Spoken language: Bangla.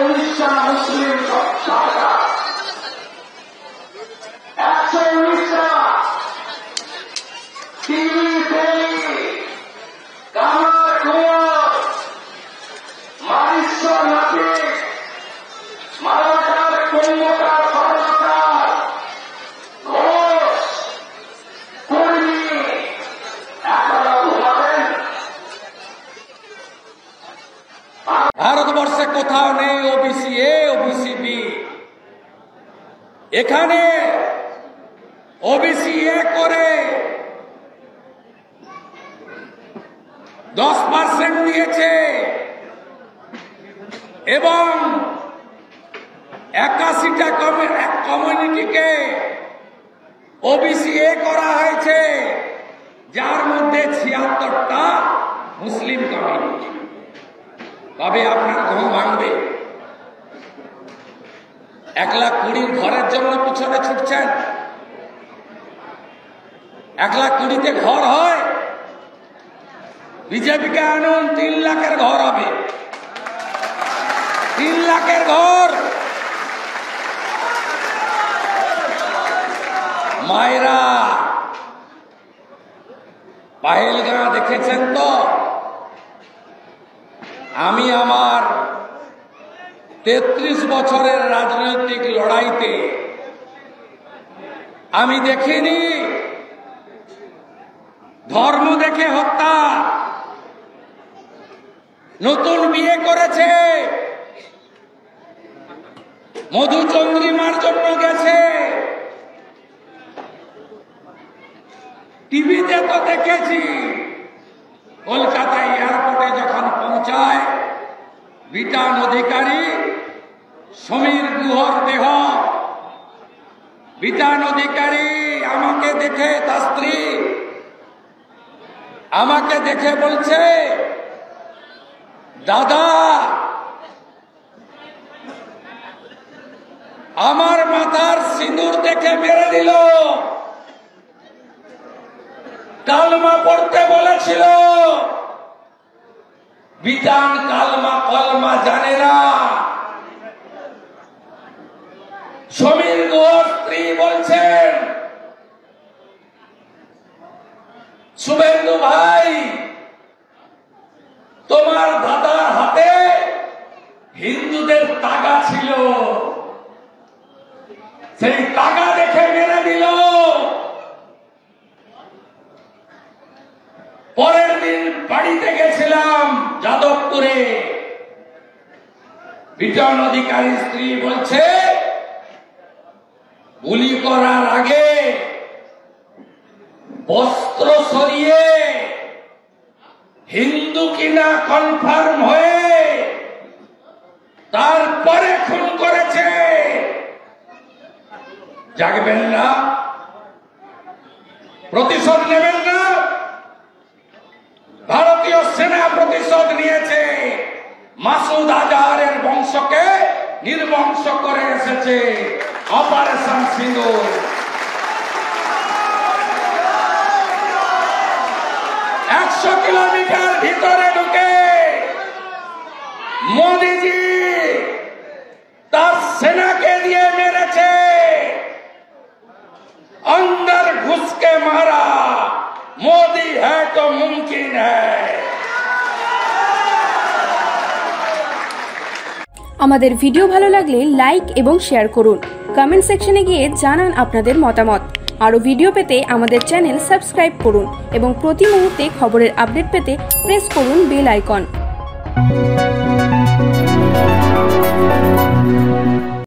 119টা মুসলিম সরকার, 119টা টিভি কামার কুয়ার মারিশ্বর নাকি মানবতার কুম্ভকার সর্বকার ঘোষ কর্মী এখনো ঘুমাবেন? ভারতবর্ষে কোথাও নেই ওবিসি এ ওবিসি বি। এখানে ওবিসি এ করে 10% দিয়েছে এবং 81টা কমিউনিটিকে ওবিসি এ করা হয়েছে, যার মধ্যে 76টা মুসলিম কমিউনিটি। তবে আপনার ঘুম ভাঙবে। 1,20,000 ঘরের জন্য পিছনে ছুটছেন। 1,20,000-তে ঘর হয়? বিজেপিকে আনুন, 3 লাখের ঘর হবে। 3 লাখের ঘর। মায়েরা, পাহেলগাঁ দেখেছেন তো? আমি আমার 33 বছরের রাজনৈতিক লড়াইতে আমি দেখিনি ধর্ম দেখে হত্যা। নতুন বিয়ে করেছে, মধুচন্দ্রিমার জন্য গেছে। টিভিতে তো দেখেছি, কলকাতা এয়ারপোর্টে যখন পৌঁছায়, বিটান অধিকারী, সমীর গুহর দেহ। বিটান অধিকারী আমাকে দেখে, তার স্ত্রী আমাকে দেখে বলছে, দাদা আমার মাথার সিঁদুর দেখে মেরে দিল, কালমা পড়তে বলেছিল। বিটান কালমা কলমা জানে না। সমীর গুহর স্ত্রী বলছেন, শুভেন্দু ভাই, তোমার দাদার হাতে হিন্দুদের তাগা ছিল, সেই তাগা দেখে মেরে দিল। পরের দিন বাড়িতে গেছিলাম যাদবপুরে। বিটান অধিকারী স্ত্রী বলছে, গুলি করার আগে বস্ত্র সরিয়ে হিন্দু কিনা কনফার্ম হয়ে তারপরে খুন করেছে। জাগবেন না? প্রতিশোধ নেবেন না? ভারতীয় সেনা প্রতিশোধ নিয়েছে। মাসুদ আজহারের বংশকে নির্বংশ করে এসেছে অপারেশন সিঁদুর। 100 কিলোমিটার ভিতরে ঢুকে মোদিজি তার সেনাকে দিয়ে মেরেছে। अंदर घुस के मारा, मोदी है तो मुमकिन है। আমাদের ভিডিও ভালো লাগলে লাইক এবং শেয়ার করুন। কমেন্ট সেকশনে গিয়ে জানান আপনাদের মতামত। আরো ভিডিও পেতে আমাদের চ্যানেল সাবস্ক্রাইব করুন এবং প্রতি মুহূর্তে খবরের আপডেট পেতে প্রেস করুন বেল আইকন।